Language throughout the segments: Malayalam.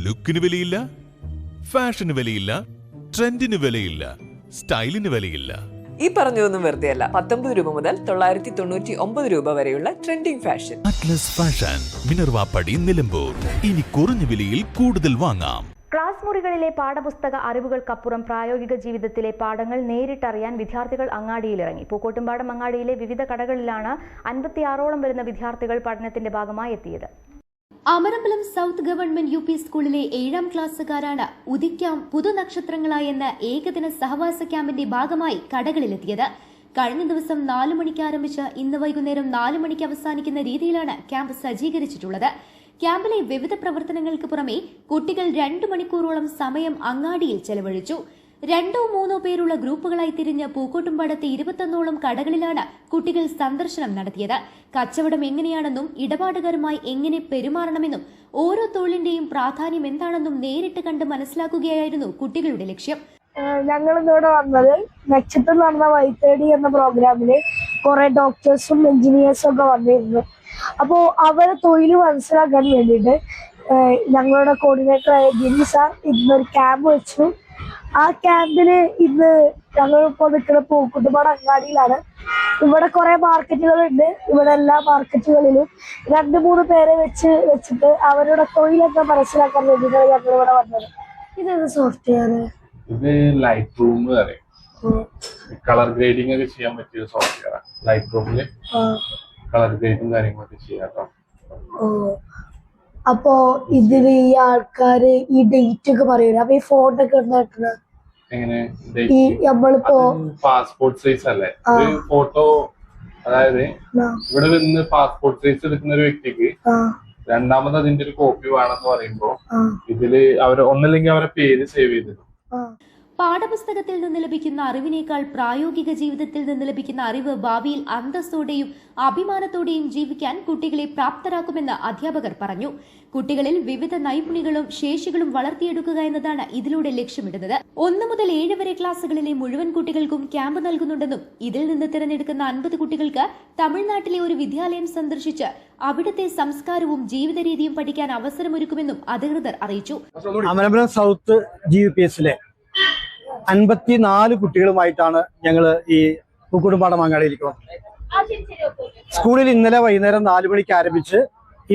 ലുക്കിന് വിലയില്ല, ഫാഷന് വിലയില്ല, ട്രെൻഡിന് വിലയില്ല, സ്റ്റൈലിന് വിലയില്ല. ഈ പറഞ്ഞതൊന്നും വെറുതെയല്ല. 19 രൂപ മുതൽ 999 രൂപ വരെയുള്ള trending fashion. Atlas fashion, Minerva പടി, നിലമ്പൂർ. ഇനി കുറഞ്ഞ വിലയിൽ കൂടുതൽ വാങ്ങാം. ക്ലാസ് മുറികളിലെ പാഠപുസ്തക അറിവുകൾക്കപ്പുറം പ്രായോഗിക ജീവിതത്തിലെ പാഠങ്ങൾ നേരിട്ടറിയാൻ വിദ്യാർത്ഥികൾ അങ്ങാടിയിലിറങ്ങി. പൂക്കോട്ടുംപാടം അങ്ങാടിയിലെ വിവിധ കടകളിലാണ് 56ഓളം വരുന്ന വിദ്യാർത്ഥികൾ പഠനത്തിന്റെ ഭാഗമായി എത്തിയത്. Amarambalam south government U P സ്കൂളിലെ 7ാം ക്ലാസ്സുകാരാണ് ഉദിക്കാം പുതുനക്ഷത്രങ്ങളായെന്ന ഏകദിന സഹവാസ ക്യാമ്പിന്റെ ഭാഗമായി കടകളിലെത്തിയത്. കഴിഞ്ഞ ദിവസം 4 മണിക്ക് ആരംഭിച്ച് ഇന്ന് വൈകുന്നേരം 4 മണിക്ക് അവസാനിക്കുന്ന രീതിയിലാണ് ക്യാമ്പ് സജ്ജീകരിച്ചിട്ടുള്ളത്. ക്യാമ്പിലെ വിവിധ പ്രവർത്തനങ്ങൾക്ക് പുറമെ കുട്ടികൾ 2 മണിക്കൂറോളം സമയം അങ്ങാടിയിൽ ചെലവഴിച്ചു. 2-3 പേരുള്ള ഗ്രൂപ്പുകളായി തിരിഞ്ഞ് പൂക്കോട്ടുംപാടത്തെ 21ഓളം കടകളിലാണ് കുട്ടികൾ സന്ദർശനം നടത്തിയത്. കച്ചവടം എങ്ങനെയാണെന്നും ഇടപാടുകാരുമായി എങ്ങനെ പെരുമാറണമെന്നും ഓരോ തൊഴിലിന്റെയും പ്രാധാന്യം എന്താണെന്നും നേരിട്ട് കണ്ട് മനസ്സിലാക്കുകയായിരുന്നു കുട്ടികളുടെ ലക്ഷ്യം. ഞങ്ങൾ ഇന്നിവിടെ വന്നത് നക്ഷത്രം നടന്ന വൈത്തേടി എന്ന പ്രോഗ്രാമില് കുറെ ഡോക്ടേഴ്സും എഞ്ചിനീയേഴ്സും ഒക്കെ വന്നിരുന്നു. അപ്പോൾ അവരെ തൊഴിൽ മനസ്സിലാക്കാൻ വേണ്ടിയിട്ട് ഞങ്ങളുടെ കോർഡിനേറ്ററായ ഗിരി സാർ ഇന്നൊരു ക്യാമ്പ് വെച്ചു. ആ ക്യാമ്പില് ഇന്ന് ഞങ്ങളിപ്പോൾ നിൽക്കുന്ന പൂക്കുട്ടുപാടം അങ്ങാടിയിലാണ്. ഇവിടെ കുറെ മാർക്കറ്റുകളുണ്ട്. ഇവിടെ എല്ലാ മാർക്കറ്റുകളിലും 2-3 പേരെ വെച്ചിട്ട് അവരുടെ തൊഴിലൊക്കെ മനസ്സിലാക്കാൻ വേണ്ടിയിട്ടാണ് ഞങ്ങൾ ഇവിടെ വന്നത്. ഇതേത് സോഫ്റ്റ്വെയർ? ഇത് ലൈറ്റ് റൂം പറയും. കളർ ഗ്രേഡിംഗ് ഒക്കെ ചെയ്യാൻ പറ്റിയ സോഫ്റ്റ്വെയർ. ലൈറ്റ് റൂമില് കളർ ഗ്രേഡിംഗ് കാര്യങ്ങളൊക്കെ ചെയ്യാം. അപ്പോ ഇതില് ഈ ആൾക്കാര് ഈ ഡേറ്റ് ഒക്കെ പറയൂല. അപ്പൊ ഈ ഫോട്ടോക്കെ ഉണ്ടാക്കുന്നത് എങ്ങനെ? നമ്മളിപ്പോ പാസ്പോർട്ട് സൈസ് അല്ലേ ഫോട്ടോ? അതായത് ഇവിടെ നിന്ന് പാസ്പോർട്ട് സൈസ് എടുക്കുന്ന ഒരു വ്യക്തിക്ക് രണ്ടാമത് അതിന്റെ ഒരു കോപ്പി വേണമെന്ന് പറയുമ്പോ ഇതില് ഒന്നല്ലെങ്കിൽ അവരെ പേര് സേവ് ചെയ്തിടും. പാഠപുസ്തകത്തിൽ നിന്ന് ലഭിക്കുന്ന അറിവിനേക്കാൾ പ്രായോഗിക ജീവിതത്തിൽ നിന്ന് ലഭിക്കുന്ന അറിവ് ഭാവിയിൽ അന്തസ്സോടെയും അഭിമാനത്തോടെയും ജീവിക്കാൻ കുട്ടികളെ പ്രാപ്തരാക്കുമെന്ന് അധ്യാപകർ പറഞ്ഞു. കുട്ടികളിൽ വിവിധ നൈപുണ്യങ്ങളും ശേഷികളും വളർത്തിയെടുക്കുക എന്നതാണ് ഇതിലൂടെ ലക്ഷ്യമിടുന്നത്. 1 മുതൽ 7 വരെ ക്ലാസുകളിലെ മുഴുവൻ കുട്ടികൾക്കും ക്യാമ്പ് നൽകുന്നുണ്ടെന്നും ഇതിൽ നിന്ന് തിരഞ്ഞെടുക്കുന്ന 50 കുട്ടികൾക്ക് തമിഴ്നാട്ടിലെ ഒരു വിദ്യാലയം സന്ദർശിച്ച് അവിടുത്തെ സംസ്കാരവും ജീവിത രീതിയും പഠിക്കാൻ അവസരമൊരുക്കുമെന്നും അധികൃതർ അറിയിച്ചു. അമരമ്പലം സൗത്ത് GUPSലെ 54 കുട്ടികളുമായിട്ടാണ് ഞങ്ങൾ ഈ പൂക്കോട്ടുംപാടം അങ്ങാടിയിലേക്ക് വന്നത്. സ്കൂളിൽ ഇന്നലെ വൈകുന്നേരം 4 മണിക്ക് ആരംഭിച്ച്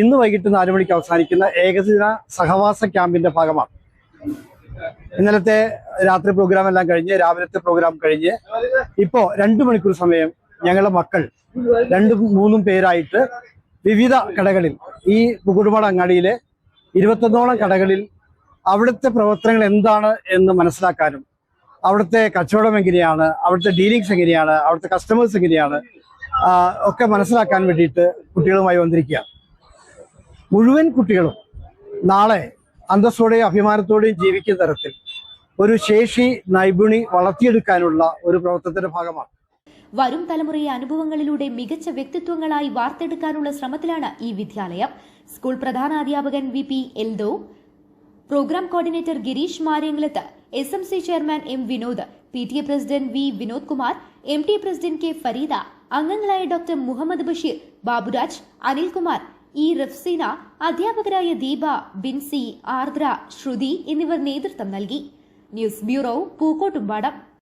ഇന്ന് വൈകിട്ട് 4 മണിക്ക് അവസാനിക്കുന്ന ഏകദിന സഹവാസ ക്യാമ്പിന്റെ ഭാഗമാണ്. ഇന്നലത്തെ രാത്രി പ്രോഗ്രാം എല്ലാം കഴിഞ്ഞ് രാവിലത്തെ പ്രോഗ്രാം കഴിഞ്ഞ് ഇപ്പോൾ 2 മണിക്കൂർ സമയം ഞങ്ങളുടെ മക്കൾ 2-3 പേരായിട്ട് വിവിധ കടകളിൽ ഈ പൂക്കോട്ടുംപാടം അങ്ങാടിയിലെ 21ഓളം കടകളിൽ അവിടുത്തെ പ്രവർത്തനങ്ങൾ എന്താണ് എന്ന് മനസ്സിലാക്കാനും അവിടുത്തെ കച്ചവടം എങ്ങനെയാണ്, അവിടുത്തെ ഡീലിങ്സ് എങ്ങനെയാണ്, അവിടുത്തെ കസ്റ്റമേഴ്സ് എങ്ങനെയാണ് ഒക്കെ മനസ്സിലാക്കാൻ വേണ്ടിയിട്ട് കുട്ടികളുമായി വന്നിരിക്കുകയാണ്. മുഴുവൻ കുട്ടികളും നാളെ അന്തസ്സോടെയും അഭിമാനത്തോടെയും ജീവിക്കുന്ന തരത്തിൽ ഒരു ശേഷി നൈപുണി വളർത്തിയെടുക്കാനുള്ള ഒരു പ്രവർത്തനത്തിന്റെ ഭാഗമാണ്. വരും തലമുറയെ അനുഭവങ്ങളിലൂടെ മികച്ച വ്യക്തിത്വങ്ങളായി വാർത്തെടുക്കാനുള്ള ശ്രമത്തിലാണ് ഈ വിദ്യാലയം. സ്കൂൾ പ്രധാനാധ്യാപകൻ VP Eldho, programme coordinator Girish Maryangalath, SMC chairman M Vinod, PTA president V Vinod Kumar, MTA president K Fareeda, അംഗങ്ങളായ ഡോക്ടർ മുഹമ്മദ് ബഷീർ, ബാബുരാജ്, അനിൽകുമാർ, E റഫ്സീന, അധ്യാപകരായ ദീപ, ബിൻസി, ആർദ്ര, ശ്രുതി എന്നിവർ നേതൃത്വം നൽകി. News bureau, Pookkottumpadam.